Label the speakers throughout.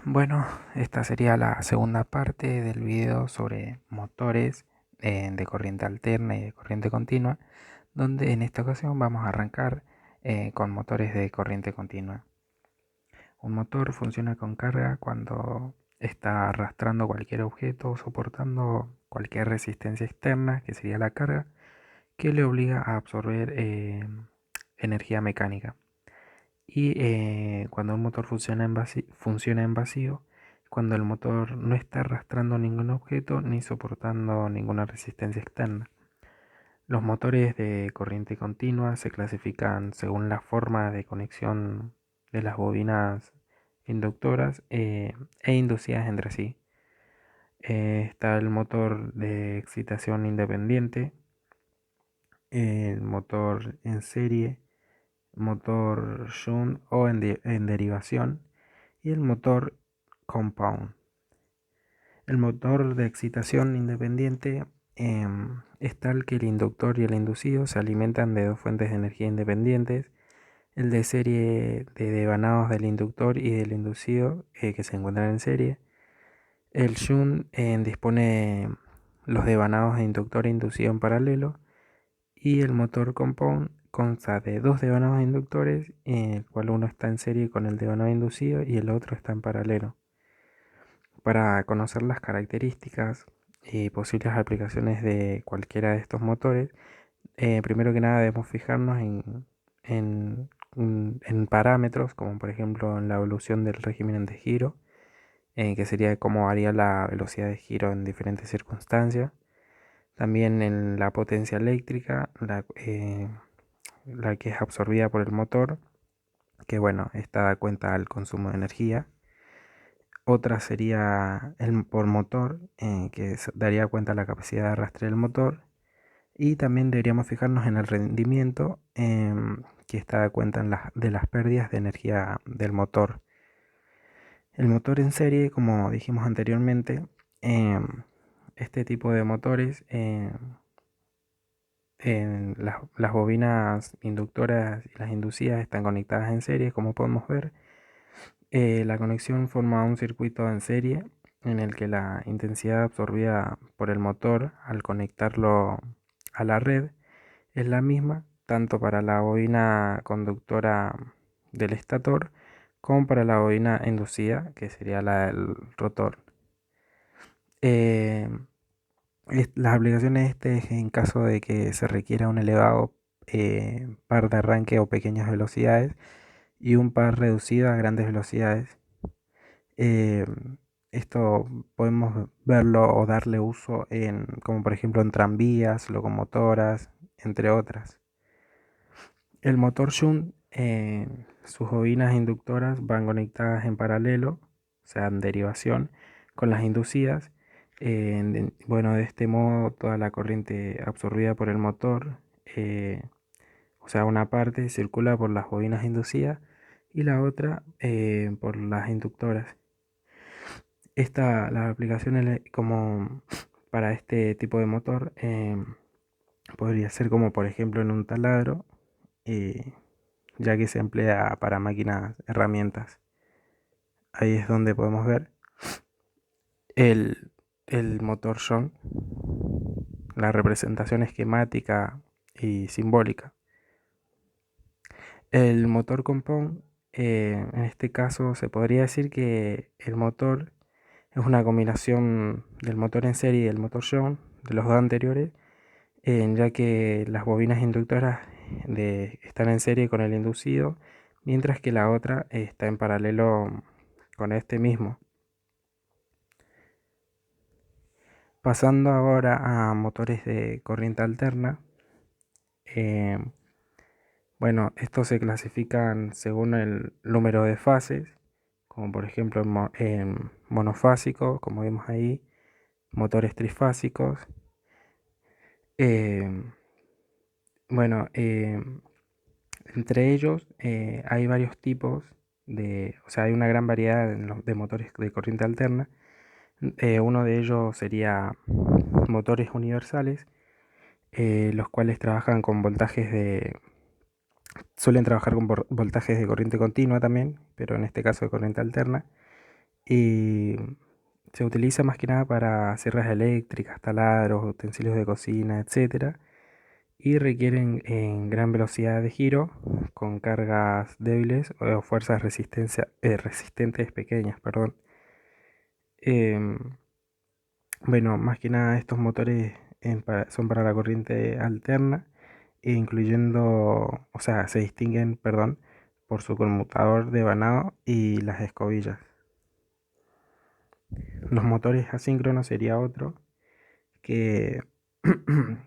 Speaker 1: Bueno, esta sería la segunda parte del video sobre motores de corriente alterna y de corriente continua, donde en esta ocasión vamos a arrancar con motores de corriente continua. Un motor funciona con carga cuando está arrastrando cualquier objeto o soportando cualquier resistencia externa, que sería la carga, que le obliga a absorber energía mecánica. Y cuando un motor funciona en vacío, cuando el motor no está arrastrando ningún objeto ni soportando ninguna resistencia externa. Los motores de corriente continua se clasifican según la forma de conexión de las bobinas inductoras e inducidas entre sí. Está el motor de excitación independiente, el motor en serie, motor shunt o en derivación y el motor compound. El motor de excitación independiente es tal que el inductor y el inducido se alimentan de dos fuentes de energía independientes. El de serie de devanados del inductor y del inducido que se encuentran en serie. El shunt dispone los devanados de inductor e inducido en paralelo. Y el motor compound consta de dos devanados inductores, el cual uno está en serie con el devanado inducido y el otro está en paralelo. Para conocer las características y posibles aplicaciones de cualquiera de estos motores, primero que nada debemos fijarnos en parámetros, como por ejemplo en la evolución del régimen de giro, que sería cómo varía la velocidad de giro en diferentes circunstancias. También en la potencia eléctrica, la que es absorbida por el motor, que bueno, esta da cuenta al consumo de energía. Otra sería el por motor, que daría cuenta la capacidad de arrastre del motor. Y también deberíamos fijarnos en el rendimiento, que está da cuenta de las pérdidas de energía del motor. El motor en serie, como dijimos anteriormente, este tipo de motores, las bobinas inductoras y las inducidas están conectadas en serie, como podemos ver. La conexión forma un circuito en serie en el que la intensidad absorbida por el motor al conectarlo a la red es la misma tanto para la bobina conductora del estator como para la bobina inducida, que sería la del rotor. Eh, las aplicaciones es en caso de que se requiera un elevado par de arranque o pequeñas velocidades y un par reducido a grandes velocidades. Eh, Esto podemos verlo o darle uso como por ejemplo en tranvías, locomotoras, entre otras. El motor shunt, sus bobinas inductoras van conectadas en paralelo, o sea, en derivación, con las inducidas. Bueno, de este modo toda la corriente absorbida por el motor, o sea, una parte circula por las bobinas inducidas y la otra por las inductoras. Las aplicaciones como para este tipo de motor podría ser como por ejemplo en un taladro, eh, ya que se emplea para máquinas, herramientas. Ahí es donde podemos ver el, el motor Young, la representación esquemática y simbólica. El motor compound, en este caso se podría decir que el motor es una combinación del motor en serie y del motor Young, de los dos anteriores, ya que las bobinas inductoras están en serie con el inducido, mientras que la otra está en paralelo con este mismo. Pasando ahora a motores de corriente alterna, eh, bueno, estos se clasifican según el número de fases, como por ejemplo en monofásicos, como vemos ahí, motores trifásicos. eh, bueno, Entre ellos hay varios tipos o sea, hay una gran variedad de motores de corriente alterna. Uno de ellos sería motores universales, los cuales suelen trabajar con voltajes de corriente continua también, pero en este caso de corriente alterna. y se utiliza más que nada para sierras eléctricas, taladros, utensilios de cocina, etcétera, y requieren en gran velocidad de giro con cargas débiles o fuerzas resistentes pequeñas, perdón. Em, bueno, más que nada estos motores son para la corriente alterna, incluyendo, o sea, se distinguen, perdón, por su conmutador de vanado y las escobillas. Los motores asíncronos sería otro que,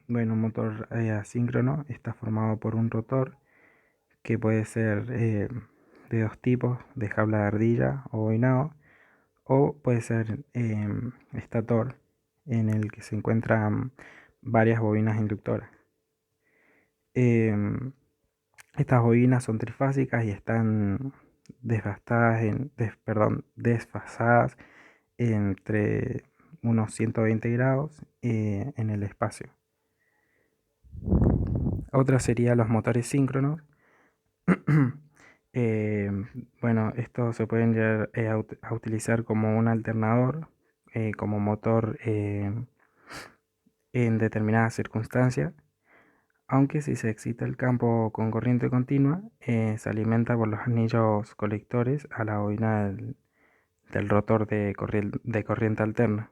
Speaker 1: bueno, un motor asíncrono está formado por un rotor que puede ser de dos tipos, de jaula de ardilla o boinado, o puede ser estator, en el que se encuentran varias bobinas inductoras. Em, Estas bobinas son trifásicas y están desfasadas entre unos 120 grados en el espacio. Otra sería los motores síncronos. Eh, bueno, estos se pueden llegar a utilizar como un alternador, como motor en determinadas circunstancias, aunque si se excita el campo con corriente continua, se alimenta por los anillos colectores a la bobina del rotor de corriente alterna.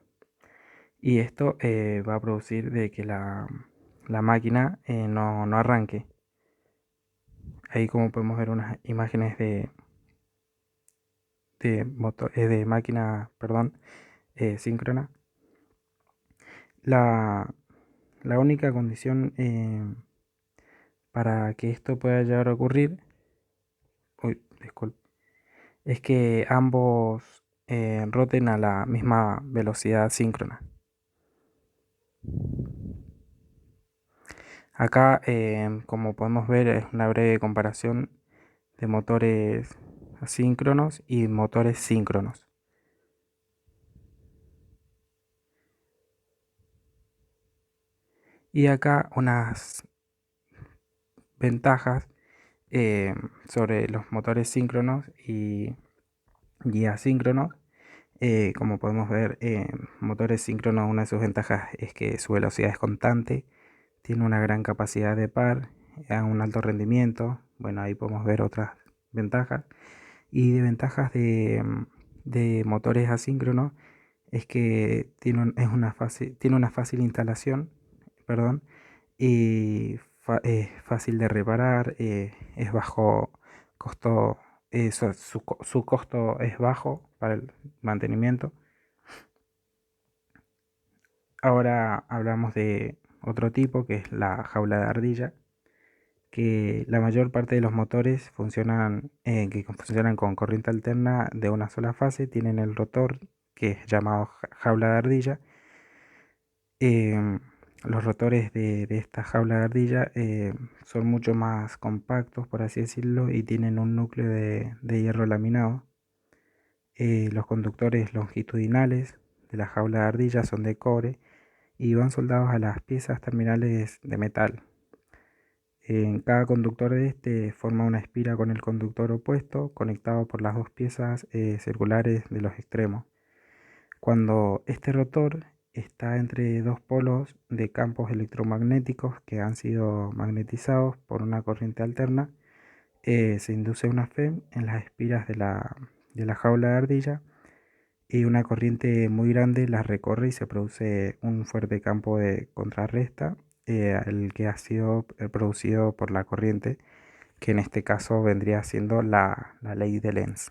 Speaker 1: Y esto va a producir de que la máquina no arranque. Ahí como podemos ver unas imágenes de máquina, perdón, síncrona. La, la única condición para que esto pueda llegar a ocurrir, uy, disculpe, es que ambos roten a la misma velocidad síncrona. Acá, como podemos ver, es una breve comparación de motores asíncronos y motores síncronos. Y acá unas ventajas sobre los motores síncronos y asíncronos. Como podemos ver, motores síncronos, una de sus ventajas es que su velocidad es constante, tiene una gran capacidad de par, a un alto rendimiento. Bueno, ahí podemos ver otras ventajas. Y de ventajas de motores asíncronos es que tiene una fácil instalación, perdón, y es fácil de reparar, es bajo costo, su costo es bajo para el mantenimiento. Ahora hablamos de otro tipo que es la jaula de ardilla, que la mayor parte de los motores que funcionan con corriente alterna de una sola fase tienen el rotor que es llamado jaula de ardilla. Em, los rotores de esta jaula de ardilla son mucho más compactos, por así decirlo, y tienen un núcleo de hierro laminado. Los conductores longitudinales de la jaula de ardilla son de cobre y van soldados a las piezas terminales de metal. En cada conductor de este forma una espira con el conductor opuesto, conectado por las dos piezas circulares de los extremos. Cuando este rotor está entre dos polos de campos electromagnéticos que han sido magnetizados por una corriente alterna, se induce una FEM en las espiras de la jaula de ardilla y una corriente muy grande las recorre y se produce un fuerte campo de contrarresta, el que ha sido producido por la corriente, que en este caso vendría siendo la ley de Lenz.